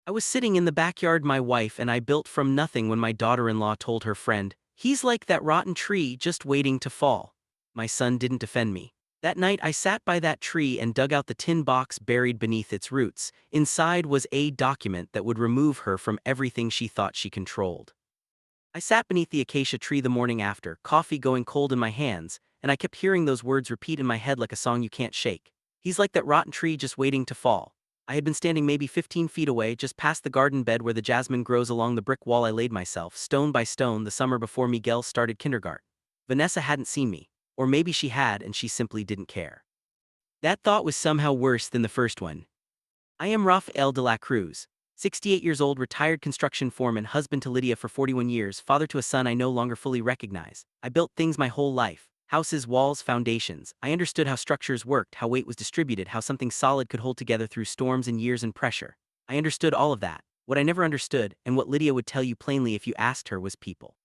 I was sitting in the backyard my wife and I built from nothing when my daughter-in-law told her friend, "He's like that rotten tree just waiting to fall." My son didn't defend me. That night I sat by that tree and dug out the tin box buried beneath its roots. Inside was a document that would remove her from everything she thought she controlled. I sat beneath the acacia tree the morning after, coffee going cold in my hands, and I kept hearing those words repeat in my head like a song you can't shake. He's like that rotten tree just waiting to fall. I had been standing maybe 15 feet away, just past the garden bed where the jasmine grows along the brick wall I laid myself, stone by stone, the summer before Miguel started kindergarten. Vanessa hadn't seen me. Or maybe she had and she simply didn't care. That thought was somehow worse than the first one. I am Rafael de la Cruz, 68 years old, retired construction foreman, husband to Lydia for 41 years, father to a son I no longer fully recognize. I built things my whole life. Houses, walls, foundations. I understood how structures worked, how weight was distributed, how something solid could hold together through storms and years and pressure. I understood all of that. What I never understood, and what Lydia would tell you plainly if you asked her, was people.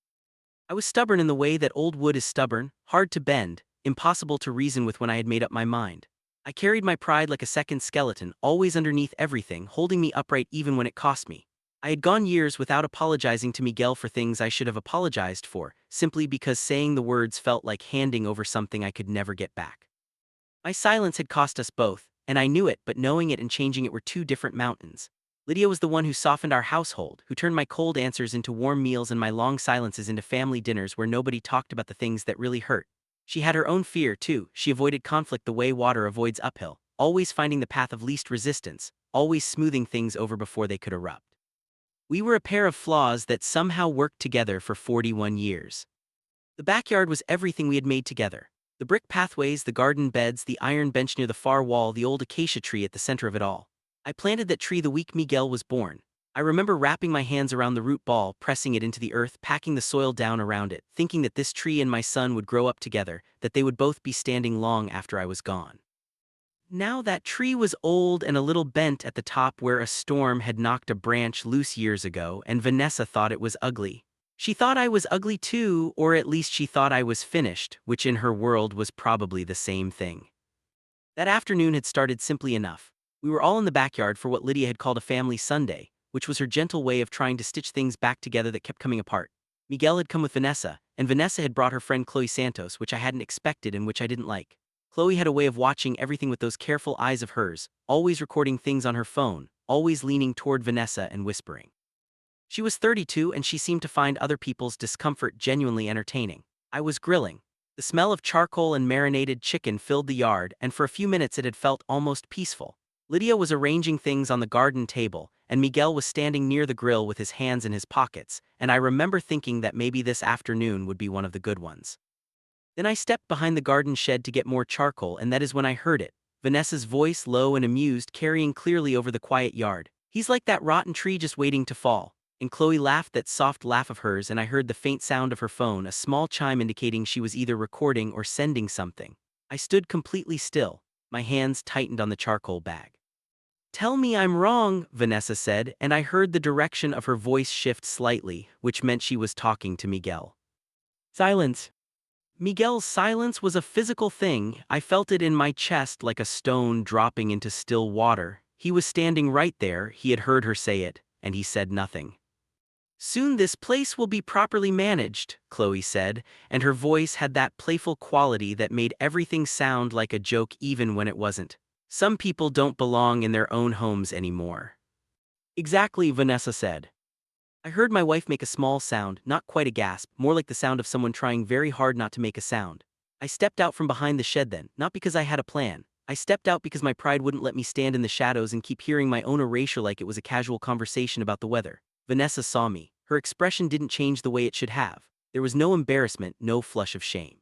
I was stubborn in the way that old wood is stubborn, hard to bend, impossible to reason with when I had made up my mind. I carried my pride like a second skeleton, always underneath everything, holding me upright even when it cost me. I had gone years without apologizing to Miguel for things I should have apologized for, simply because saying the words felt like handing over something I could never get back. My silence had cost us both, and I knew it, but knowing it and changing it were two different mountains. Lydia was the one who softened our household, who turned my cold answers into warm meals and my long silences into family dinners where nobody talked about the things that really hurt. She had her own fear, too. She avoided conflict the way water avoids uphill, always finding the path of least resistance, always smoothing things over before they could erupt. We were a pair of flaws that somehow worked together for 41 years. The backyard was everything we had made together. The brick pathways, the garden beds, the iron bench near the far wall, the old acacia tree at the center of it all. I planted that tree the week Miguel was born. I remember wrapping my hands around the root ball, pressing it into the earth, packing the soil down around it, thinking that this tree and my son would grow up together, that they would both be standing long after I was gone. Now that tree was old and a little bent at the top where a storm had knocked a branch loose years ago, and Vanessa thought it was ugly. She thought I was ugly too, or at least she thought I was finished, which in her world was probably the same thing. That afternoon had started simply enough. We were all in the backyard for what Lydia had called a family Sunday, which was her gentle way of trying to stitch things back together that kept coming apart. Miguel had come with Vanessa, and Vanessa had brought her friend Chloe Santos, which I hadn't expected and which I didn't like. Chloe had a way of watching everything with those careful eyes of hers, always recording things on her phone, always leaning toward Vanessa and whispering. She was 32 and she seemed to find other people's discomfort genuinely entertaining. I was grilling. The smell of charcoal and marinated chicken filled the yard, and for a few minutes it had felt almost peaceful. Lydia was arranging things on the garden table, and Miguel was standing near the grill with his hands in his pockets, and I remember thinking that maybe this afternoon would be one of the good ones. Then I stepped behind the garden shed to get more charcoal, and that is when I heard it. Vanessa's voice, low and amused, carrying clearly over the quiet yard. "He's like that rotten tree just waiting to fall." And Chloe laughed that soft laugh of hers, and I heard the faint sound of her phone, a small chime indicating she was either recording or sending something. I stood completely still, my hands tightened on the charcoal bag. "Tell me I'm wrong," Vanessa said, and I heard the direction of her voice shift slightly, which meant she was talking to Miguel. Silence. Miguel's silence was a physical thing. I felt it in my chest like a stone dropping into still water. He was standing right there, he had heard her say it, and he said nothing. "Soon this place will be properly managed," Chloe said, and her voice had that playful quality that made everything sound like a joke even when it wasn't. "Some people don't belong in their own homes anymore." "Exactly," Vanessa said. I heard my wife make a small sound, not quite a gasp, more like the sound of someone trying very hard not to make a sound. I stepped out from behind the shed then, not because I had a plan. I stepped out because my pride wouldn't let me stand in the shadows and keep hearing my own erasure like it was a casual conversation about the weather. Vanessa saw me. Her expression didn't change the way it should have. There was no embarrassment, no flush of shame.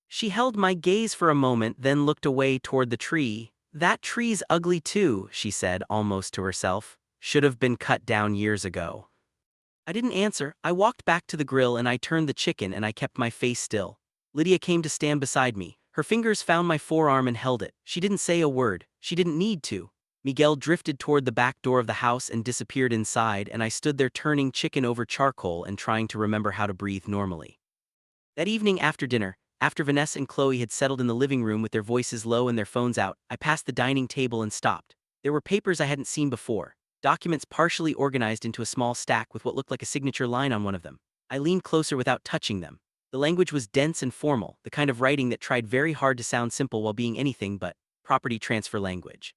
She held my gaze for a moment, then looked away toward the tree. "That tree's ugly too," she said, almost to herself. "Should have been cut down years ago." I didn't answer. I walked back to the grill and I turned the chicken and I kept my face still. Lydia came to stand beside me. Her fingers found my forearm and held it. She didn't say a word. She didn't need to. Miguel drifted toward the back door of the house and disappeared inside, and I stood there turning chicken over charcoal and trying to remember how to breathe normally. That evening after dinner, after Vanessa and Chloe had settled in the living room with their voices low and their phones out, I passed the dining table and stopped. There were papers I hadn't seen before. documents partially organized into a small stack with what looked like a signature line on one of them. I leaned closer without touching them. The language was dense and formal, the kind of writing that tried very hard to sound simple while being anything but property transfer language.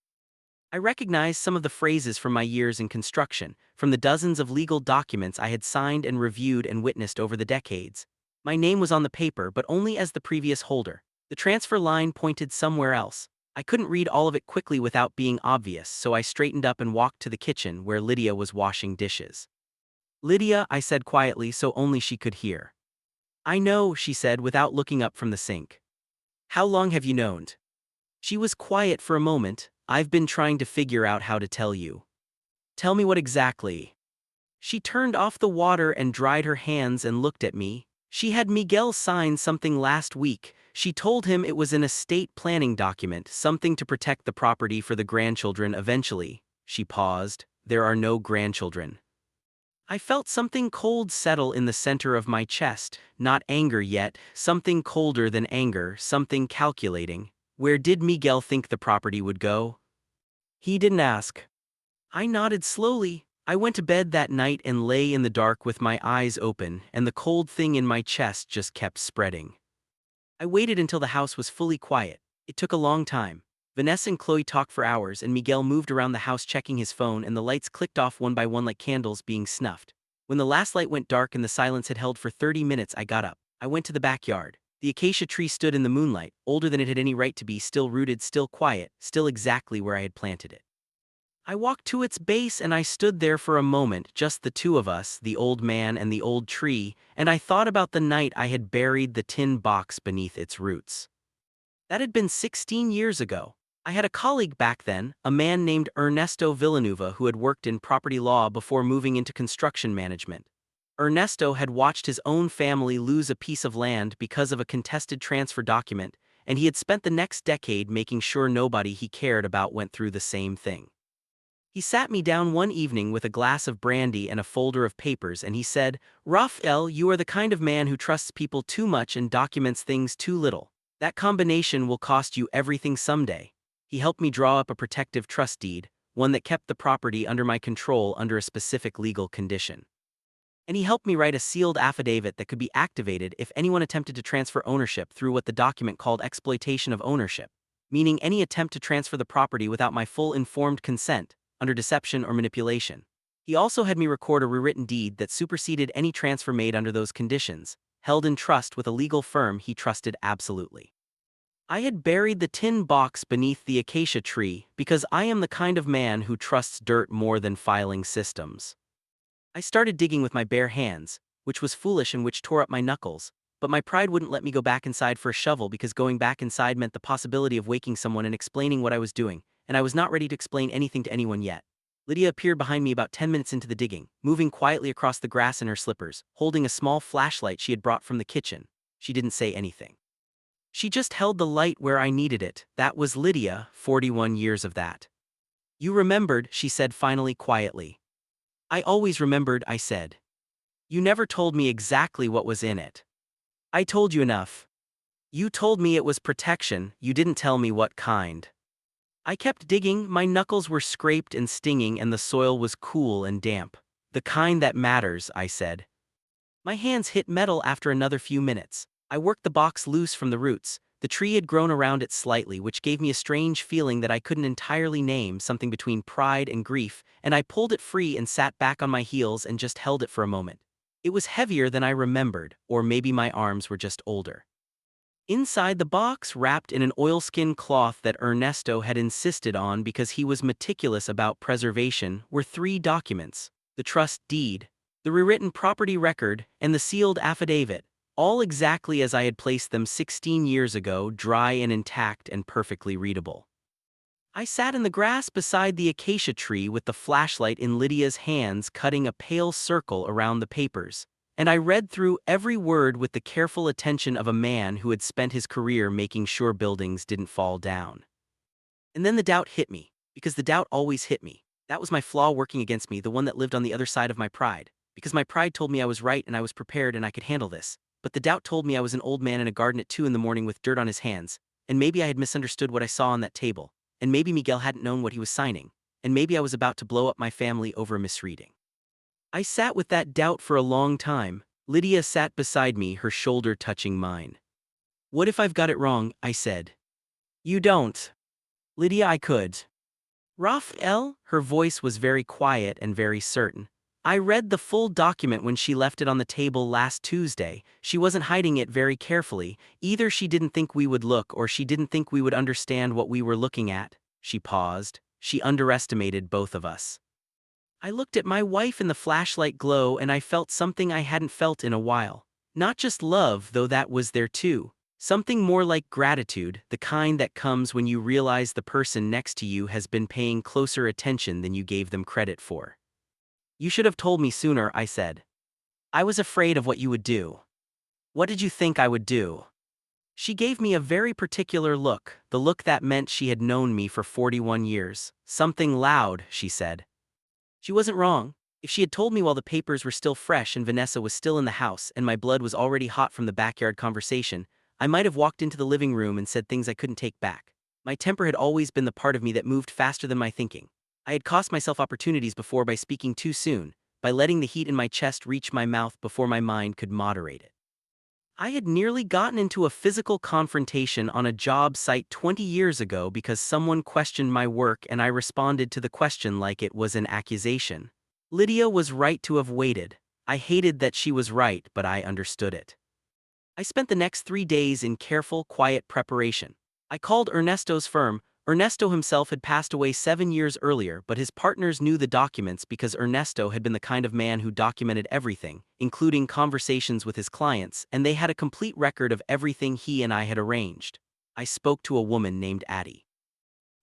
I recognized some of the phrases from my years in construction, from the dozens of legal documents I had signed and reviewed and witnessed over the decades. My name was on the paper, but only as the previous holder. The transfer line pointed somewhere else. I couldn't read all of it quickly without being obvious, so I straightened up and walked to the kitchen where Lydia was washing dishes. "Lydia," I said quietly so only she could hear. "I know," she said without looking up from the sink. "How long have you known?" She was quiet for a moment. "I've been trying to figure out how to tell you." "Tell me what exactly." She turned off the water and dried her hands and looked at me. "She had Miguel sign something last week. She told him it was an estate planning document, something to protect the property for the grandchildren eventually." She paused. "There are no grandchildren." I felt something cold settle in the center of my chest, not anger yet, something colder than anger, something calculating. Where did Miguel think the property would go? He didn't ask. I nodded slowly. I went to bed that night and lay in the dark with my eyes open, and the cold thing in my chest just kept spreading. I waited until the house was fully quiet. It took a long time. Vanessa and Chloe talked for hours, and Miguel moved around the house checking his phone, and the lights clicked off one by one like candles being snuffed. When the last light went dark and the silence had held for 30 minutes, I got up. I went to the backyard. The acacia tree stood in the moonlight, older than it had any right to be, still rooted, still quiet, still exactly where I had planted it. I walked to its base and I stood there for a moment, just the two of us, the old man and the old tree, and I thought about the night I had buried the tin box beneath its roots. That had been 16 years ago. I had a colleague back then, a man named Ernesto Villanueva, who had worked in property law before moving into construction management. Ernesto had watched his own family lose a piece of land because of a contested transfer document, and he had spent the next decade making sure nobody he cared about went through the same thing. He sat me down one evening with a glass of brandy and a folder of papers, and he said, "Raphael, you are the kind of man who trusts people too much and documents things too little. That combination will cost you everything someday." He helped me draw up a protective trust deed, one that kept the property under my control under a specific legal condition. And he helped me write a sealed affidavit that could be activated if anyone attempted to transfer ownership through what the document called exploitation of ownership, meaning any attempt to transfer the property without my full informed consent, under deception or manipulation. He also had me record a rewritten deed that superseded any transfer made under those conditions, held in trust with a legal firm he trusted absolutely. I had buried the tin box beneath the acacia tree because I am the kind of man who trusts dirt more than filing systems. I started digging with my bare hands, which was foolish and which tore up my knuckles, but my pride wouldn't let me go back inside for a shovel because going back inside meant the possibility of waking someone and explaining what I was doing, and I was not ready to explain anything to anyone yet. Lydia appeared behind me about 10 minutes into the digging, moving quietly across the grass in her slippers, holding a small flashlight she had brought from the kitchen. She didn't say anything. She just held the light where I needed it. That was Lydia, 41 years of that. "You remembered," she said finally quietly. "I always remembered," I said. "You never told me exactly what was in it." "I told you enough. You told me it was protection, you didn't tell me what kind." I kept digging, my knuckles were scraped and stinging and the soil was cool and damp. "The kind that matters," I said. My hands hit metal after another few minutes. I worked the box loose from the roots. The tree had grown around it slightly, which gave me a strange feeling that I couldn't entirely name, something between pride and grief, and I pulled it free and sat back on my heels and just held it for a moment. It was heavier than I remembered, or maybe my arms were just older. Inside the box, wrapped in an oilskin cloth that Ernesto had insisted on because he was meticulous about preservation, were 3 documents: the trust deed, the rewritten property record, and the sealed affidavit, all exactly as I had placed them 16 years ago, dry and intact and perfectly readable. I sat in the grass beside the acacia tree with the flashlight in Lydia's hands, cutting a pale circle around the papers, and I read through every word with the careful attention of a man who had spent his career making sure buildings didn't fall down. And then the doubt hit me, because the doubt always hit me. That was my flaw working against me, the one that lived on the other side of my pride, because my pride told me I was right and I was prepared and I could handle this, but the doubt told me I was an old man in a garden at 2 in the morning with dirt on his hands, and maybe I had misunderstood what I saw on that table, and maybe Miguel hadn't known what he was signing, and maybe I was about to blow up my family over a misreading. I sat with that doubt for a long time. Lydia sat beside me, her shoulder touching mine. What if I've got it wrong? I said. You don't. Lydia, I could. Raphael? Her voice was very quiet and very certain. I read the full document when she left it on the table last Tuesday. She wasn't hiding it very carefully. Either she didn't think we would look or she didn't think we would understand what we were looking at. She paused. She underestimated both of us. I looked at my wife in the flashlight glow and I felt something I hadn't felt in a while. Not just love, though that was there too. Something more like gratitude, the kind that comes when you realize the person next to you has been paying closer attention than you gave them credit for. You should have told me sooner, I said. I was afraid of what you would do. What did you think I would do? She gave me a very particular look, the look that meant she had known me for 41 years. Something loud, she said. She wasn't wrong. If she had told me while the papers were still fresh and Vanessa was still in the house and my blood was already hot from the backyard conversation, I might have walked into the living room and said things I couldn't take back. My temper had always been the part of me that moved faster than my thinking. I had cost myself opportunities before by speaking too soon, by letting the heat in my chest reach my mouth before my mind could moderate it. I had nearly gotten into a physical confrontation on a job site 20 years ago because someone questioned my work and I responded to the question like it was an accusation. Lydia was right to have waited. I hated that she was right, but I understood it. I spent the next 3 days in careful, quiet preparation. I called Ernesto's firm. Ernesto himself had passed away 7 years earlier, but his partners knew the documents because Ernesto had been the kind of man who documented everything, including conversations with his clients, and they had a complete record of everything he and I had arranged. I spoke to a woman named Addie.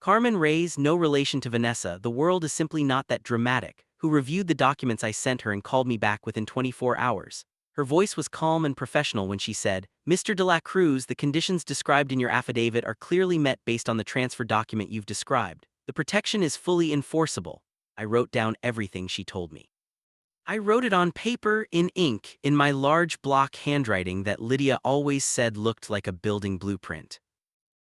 Carmen Reyes, no relation to Vanessa, the world is simply not that dramatic, who reviewed the documents I sent her and called me back within 24 hours. Her voice was calm and professional when she said, Mr. de la Cruz, the conditions described in your affidavit are clearly met based on the transfer document you've described. The protection is fully enforceable. I wrote down everything she told me. I wrote it on paper, in ink, in my large block handwriting that Lydia always said looked like a building blueprint.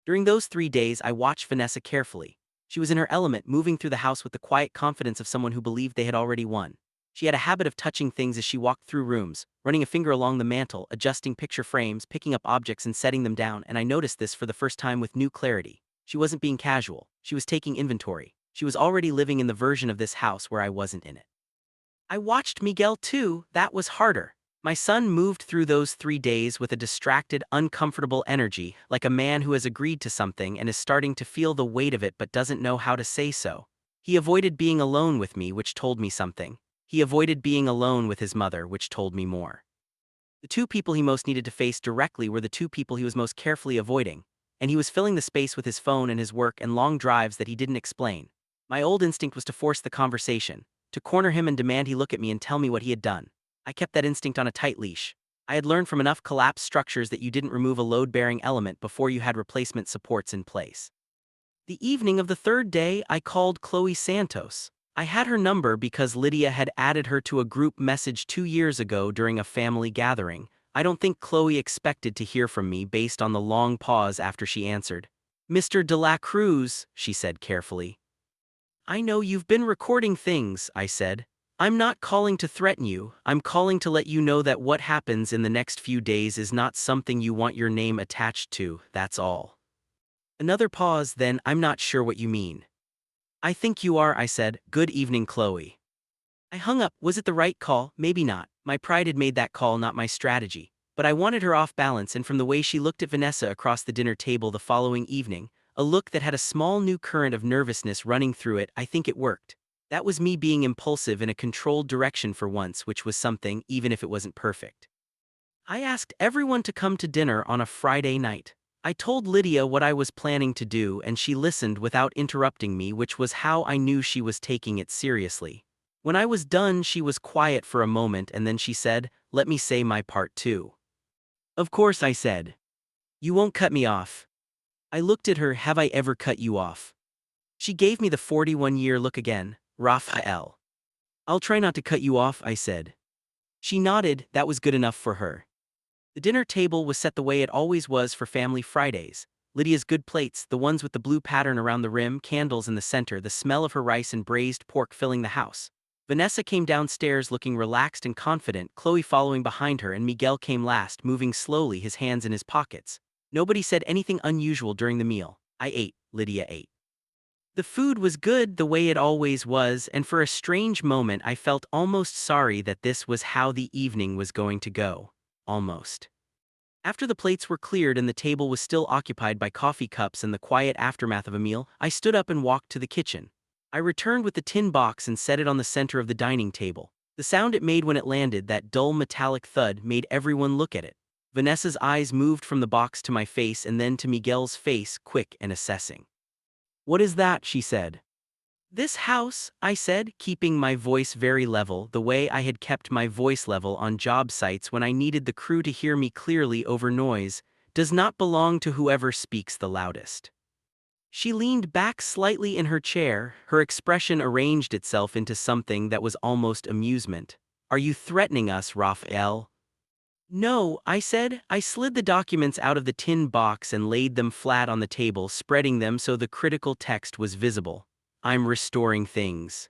During those 3 days, I watched Vanessa carefully. She was in her element, moving through the house with the quiet confidence of someone who believed they had already won. She had a habit of touching things as she walked through rooms, running a finger along the mantel, adjusting picture frames, picking up objects and setting them down, and I noticed this for the first time with new clarity. She wasn't being casual. She was taking inventory. She was already living in the version of this house where I wasn't in it. I watched Miguel too. That was harder. My son moved through those 3 days with a distracted, uncomfortable energy, like a man who has agreed to something and is starting to feel the weight of it but doesn't know how to say so. He avoided being alone with me, which told me something. He avoided being alone with his mother, which told me more. The two people he most needed to face directly were the two people he was most carefully avoiding, and he was filling the space with his phone and his work and long drives that he didn't explain. My old instinct was to force the conversation, to corner him and demand he look at me and tell me what he had done. I kept that instinct on a tight leash. I had learned from enough collapsed structures that you didn't remove a load-bearing element before you had replacement supports in place. The evening of the third day, I called Chloe Santos. I had her number because Lydia had added her to a group message 2 years ago during a family gathering. I don't think Chloe expected to hear from me based on the long pause after she answered. Mr. de la Cruz, she said carefully. I know you've been recording things, I said. I'm not calling to threaten you, I'm calling to let you know that what happens in the next few days is not something you want your name attached to, that's all. Another pause, then, I'm not sure what you mean. I think you are, I said. Good evening, Chloe. I hung up. Was it the right call? Maybe not. My pride had made that call, not my strategy. But I wanted her off balance, and from the way she looked at Vanessa across the dinner table the following evening, a look that had a small new current of nervousness running through it, I think it worked. That was me being impulsive in a controlled direction for once, which was something, even if it wasn't perfect. I asked everyone to come to dinner on a Friday night. I told Lydia what I was planning to do and she listened without interrupting me, which was how I knew she was taking it seriously. When I was done, she was quiet for a moment and then she said, "Let me say my part too." Of course, I said. You won't cut me off. I looked at her. Have I ever cut you off? She gave me the 41-year look again. Raphael. I'll try not to cut you off, I said. She nodded. That was good enough for her. The dinner table was set the way it always was for family Fridays. Lydia's good plates, the ones with the blue pattern around the rim, candles in the center, the smell of her rice and braised pork filling the house. Vanessa came downstairs looking relaxed and confident, Chloe following behind her, and Miguel came last, moving slowly, his hands in his pockets. Nobody said anything unusual during the meal. I ate, Lydia ate. The food was good the way it always was, and for a strange moment I felt almost sorry that this was how the evening was going to go. Almost. After the plates were cleared and the table was still occupied by coffee cups and the quiet aftermath of a meal, I stood up and walked to the kitchen. I returned with the tin box and set it on the center of the dining table. The sound it made when it landed, that dull metallic thud, made everyone look at it. Vanessa's eyes moved from the box to my face and then to Miguel's face, quick and assessing. "What is that?" she said. "This house," I said, keeping my voice very level, the way I had kept my voice level on job sites when I needed the crew to hear me clearly over noise, "does not belong to whoever speaks the loudest." She leaned back slightly in her chair, her expression arranged itself into something that was almost amusement. "Are you threatening us, Raphael?" "No," I said. I slid the documents out of the tin box and laid them flat on the table, spreading them so the critical text was visible. "I'm restoring things."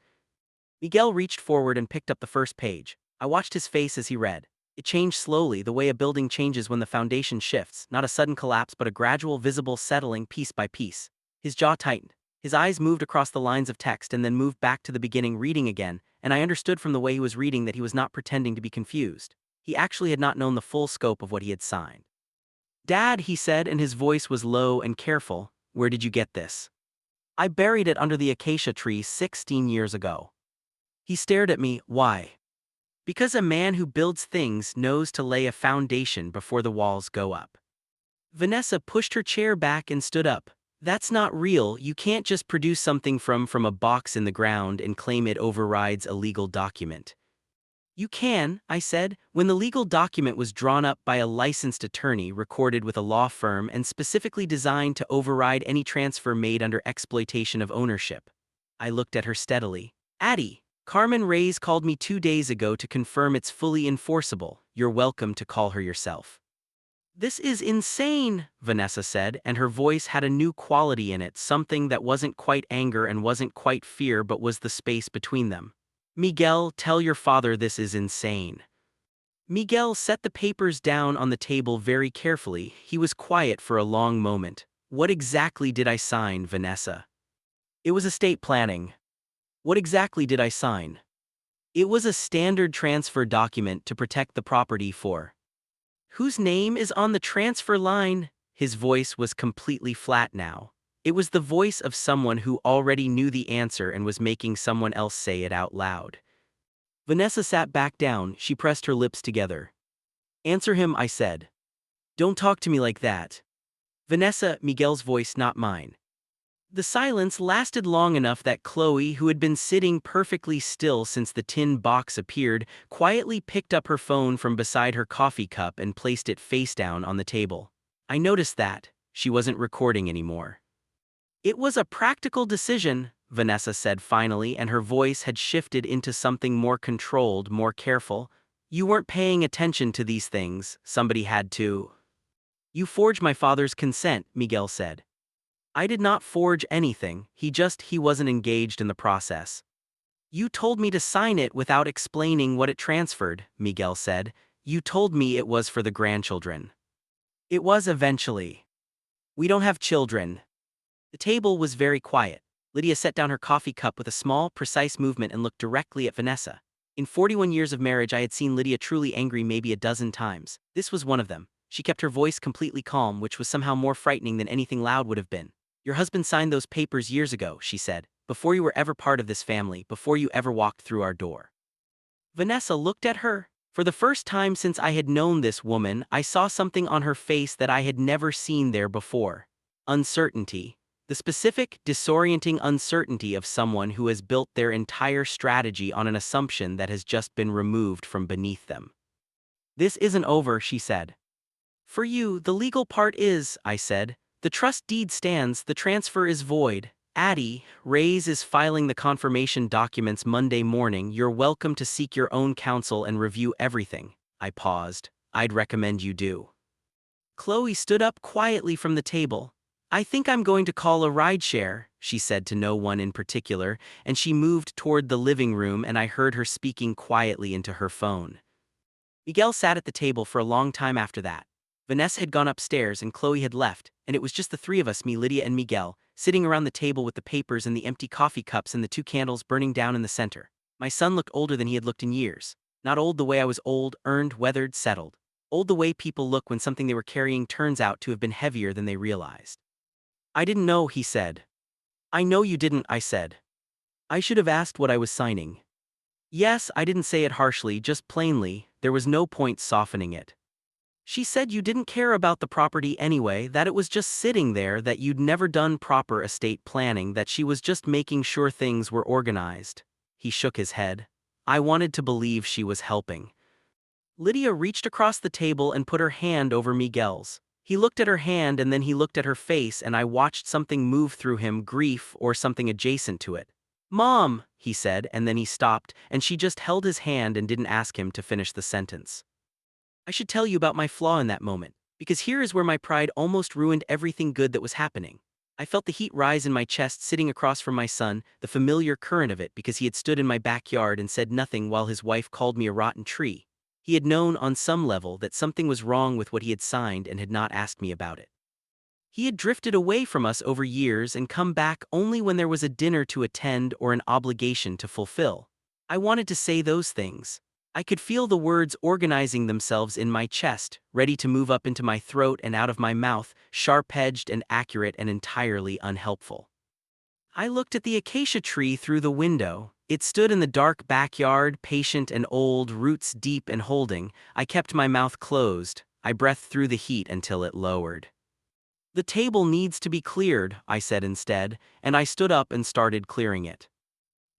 Miguel reached forward and picked up the first page. I watched his face as he read. It changed slowly, the way a building changes when the foundation shifts, not a sudden collapse but a gradual, visible settling piece by piece. His jaw tightened. His eyes moved across the lines of text and then moved back to the beginning, reading again, and I understood from the way he was reading that he was not pretending to be confused. He actually had not known the full scope of what he had signed. "Dad," he said, and his voice was low and careful, "where did you get this?" "I buried it under the acacia tree 16 years ago." He stared at me. "Why?" "Because a man who builds things knows to lay a foundation before the walls go up." Vanessa pushed her chair back and stood up. "That's not real. You can't just produce something from a box in the ground and claim it overrides a legal document." "You can," I said, "when the legal document was drawn up by a licensed attorney, recorded with a law firm, and specifically designed to override any transfer made under exploitation of ownership." I looked at her steadily. "Addie, Carmen Reyes called me 2 days ago to confirm it's fully enforceable. You're welcome to call her yourself." "This is insane," Vanessa said, and her voice had a new quality in it, something that wasn't quite anger and wasn't quite fear but was the space between them. "Miguel, tell your father this is insane." Miguel set the papers down on the table very carefully. He was quiet for a long moment. "What exactly did I sign, Vanessa?" "It was estate planning." "What exactly did I sign?" "It was a standard transfer document to protect the property for." "Whose name is on the transfer line?" His voice was completely flat now. It was the voice of someone who already knew the answer and was making someone else say it out loud. Vanessa sat back down, she pressed her lips together. "Answer him," I said. "Don't talk to me like that." "Vanessa," Miguel's voice, not mine. The silence lasted long enough that Chloe, who had been sitting perfectly still since the tin box appeared, quietly picked up her phone from beside her coffee cup and placed it face down on the table. I noticed that she wasn't recording anymore. "It was a practical decision," Vanessa said finally, and her voice had shifted into something more controlled, more careful. "You weren't paying attention to these things. Somebody had to." "You forged my father's consent," Miguel said. "I did not forge anything, he wasn't engaged in the process." "You told me to sign it without explaining what it transferred," Miguel said. "You told me it was for the grandchildren." "It was eventually." "We don't have children." The table was very quiet. Lydia set down her coffee cup with a small, precise movement and looked directly at Vanessa. In 41 years of marriage I had seen Lydia truly angry maybe a dozen times. This was one of them. She kept her voice completely calm, which was somehow more frightening than anything loud would have been. "Your husband signed those papers years ago," she said, "before you were ever part of this family, before you ever walked through our door." Vanessa looked at her. For the first time since I had known this woman, I saw something on her face that I had never seen there before. Uncertainty. The specific, disorienting uncertainty of someone who has built their entire strategy on an assumption that has just been removed from beneath them. "This isn't over," she said. "For you, the legal part is," I said. "The trust deed stands, the transfer is void. Addie, Reyes is filing the confirmation documents Monday morning. You're welcome to seek your own counsel and review everything." I paused. "I'd recommend you do." Chloe stood up quietly from the table. I think I'm going to call a rideshare, she said to no one in particular, and she moved toward the living room and I heard her speaking quietly into her phone. Miguel sat at the table for a long time after that. Vanessa had gone upstairs and Chloe had left, and it was just the three of us, me, Lydia, and Miguel, sitting around the table with the papers and the empty coffee cups and the two candles burning down in the center. My son looked older than he had looked in years. Not old the way I was old, earned, weathered, settled. Old the way people look when something they were carrying turns out to have been heavier than they realized. I didn't know, he said. I know you didn't, I said. I should have asked what I was signing. Yes, I didn't say it harshly, just plainly, there was no point softening it. She said you didn't care about the property anyway, that it was just sitting there, that you'd never done proper estate planning, that she was just making sure things were organized. He shook his head. I wanted to believe she was helping. Lydia reached across the table and put her hand over Miguel's. He looked at her hand and then he looked at her face and I watched something move through him, grief or something adjacent to it. Mom, he said, and then he stopped and she just held his hand and didn't ask him to finish the sentence. I should tell you about my flaw in that moment, because here is where my pride almost ruined everything good that was happening. I felt the heat rise in my chest sitting across from my son, the familiar current of it because he had stood in my backyard and said nothing while his wife called me a rotten tree. He had known on some level that something was wrong with what he had signed and had not asked me about it. He had drifted away from us over years and come back only when there was a dinner to attend or an obligation to fulfill. I wanted to say those things. I could feel the words organizing themselves in my chest, ready to move up into my throat and out of my mouth, sharp-edged and accurate and entirely unhelpful. I looked at the acacia tree through the window. It stood in the dark backyard, patient and old, roots deep and holding. I kept my mouth closed. I breathed through the heat until it lowered. The table needs to be cleared, I said instead, and I stood up and started clearing it.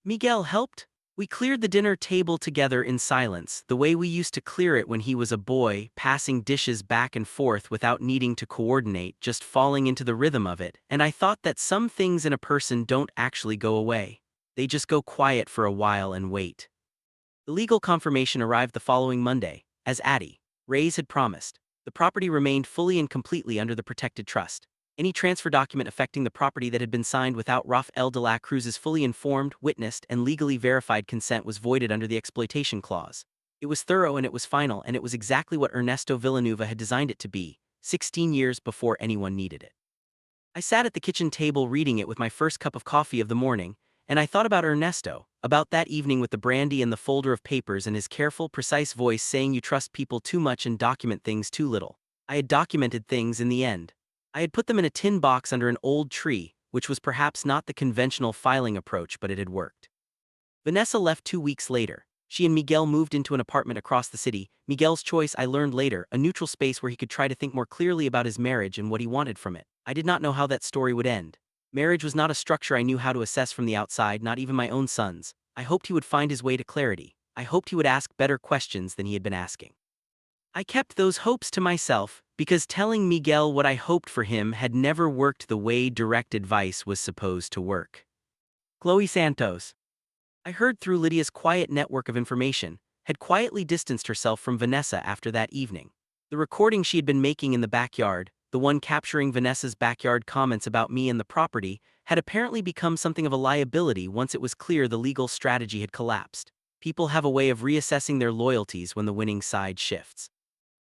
Miguel helped. We cleared the dinner table together in silence, the way we used to clear it when he was a boy, passing dishes back and forth without needing to coordinate, just falling into the rhythm of it, and I thought that some things in a person don't actually go away. They just go quiet for a while and wait. The legal confirmation arrived the following Monday, as Addie Reyes had promised. The property remained fully and completely under the protected trust. Any transfer document affecting the property that had been signed without Rafael de la Cruz's fully informed, witnessed, and legally verified consent was voided under the exploitation clause. It was thorough and it was final, and it was exactly what Ernesto Villanueva had designed it to be, 16 years before anyone needed it. I sat at the kitchen table reading it with my first cup of coffee of the morning, and I thought about Ernesto, about that evening with the brandy and the folder of papers and his careful, precise voice saying you trust people too much and document things too little. I had documented things in the end. I had put them in a tin box under an old tree, which was perhaps not the conventional filing approach, but it had worked. Vanessa left 2 weeks later. She and Miguel moved into an apartment across the city. Miguel's choice, I learned later, a neutral space where he could try to think more clearly about his marriage and what he wanted from it. I did not know how that story would end. Marriage was not a structure I knew how to assess from the outside, not even my own son's. I hoped he would find his way to clarity. I hoped he would ask better questions than he had been asking. I kept those hopes to myself, because telling Miguel what I hoped for him had never worked the way direct advice was supposed to work. Chloe Santos. I heard through Lydia's quiet network of information, had quietly distanced herself from Vanessa after that evening. The recording she had been making in the backyard, the one capturing Vanessa's backyard comments about me and the property, had apparently become something of a liability once it was clear the legal strategy had collapsed. People have a way of reassessing their loyalties when the winning side shifts.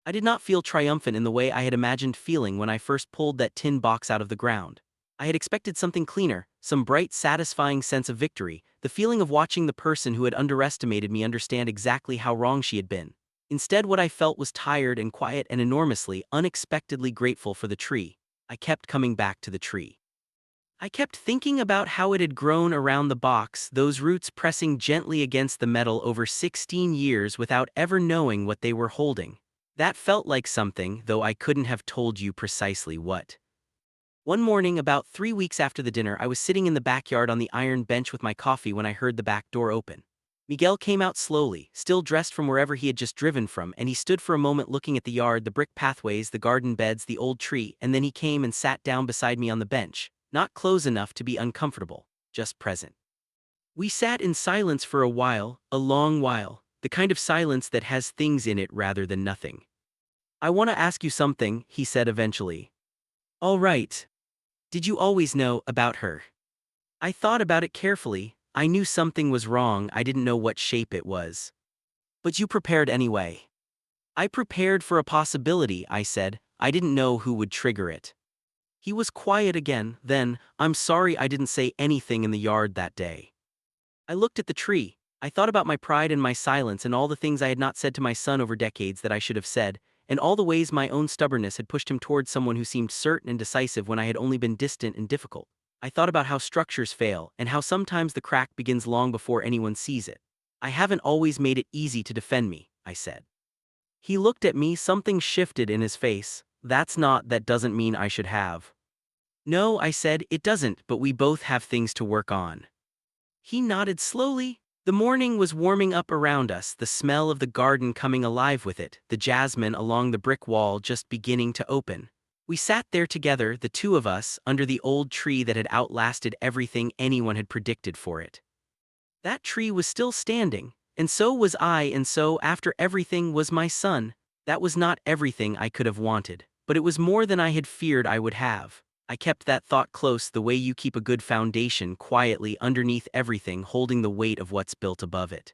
I did not feel triumphant in the way I had imagined feeling when I first pulled that tin box out of the ground. I had expected something cleaner, some bright, satisfying sense of victory, the feeling of watching the person who had underestimated me understand exactly how wrong she had been. Instead, what I felt was tired and quiet and enormously, unexpectedly grateful for the tree. I kept coming back to the tree. I kept thinking about how it had grown around the box, those roots pressing gently against the metal over 16 years without ever knowing what they were holding. That felt like something, though I couldn't have told you precisely what. One morning, about 3 weeks after the dinner, I was sitting in the backyard on the iron bench with my coffee when I heard the back door open. Miguel came out slowly, still dressed from wherever he had just driven from, and he stood for a moment looking at the yard, the brick pathways, the garden beds, the old tree, and then he came and sat down beside me on the bench, not close enough to be uncomfortable, just present. We sat in silence for a long while, the kind of silence that has things in it rather than nothing. I want to ask you something, he said eventually. All right. Did you always know about her? I thought about it carefully. I knew something was wrong, I didn't know what shape it was. But you prepared anyway. I prepared for a possibility, I said. I didn't know who would trigger it. He was quiet again, then, I'm sorry I didn't say anything in the yard that day. I looked at the tree. I thought about my pride and my silence and all the things I had not said to my son over decades that I should have said, and all the ways my own stubbornness had pushed him towards someone who seemed certain and decisive when I had only been distant and difficult. I thought about how structures fail and how sometimes the crack begins long before anyone sees it. I haven't always made it easy to defend me, I said. He looked at me, something shifted in his face. That doesn't mean I should have. No, I said, it doesn't, but we both have things to work on. He nodded slowly. The morning was warming up around us, the smell of the garden coming alive with it, the jasmine along the brick wall just beginning to open. We sat there together, the two of us, under the old tree that had outlasted everything anyone had predicted for it. That tree was still standing, and so was I, and so, after everything, was my son. That was not everything I could have wanted, but it was more than I had feared I would have. I kept that thought close, the way you keep a good foundation quietly underneath everything, holding the weight of what's built above it.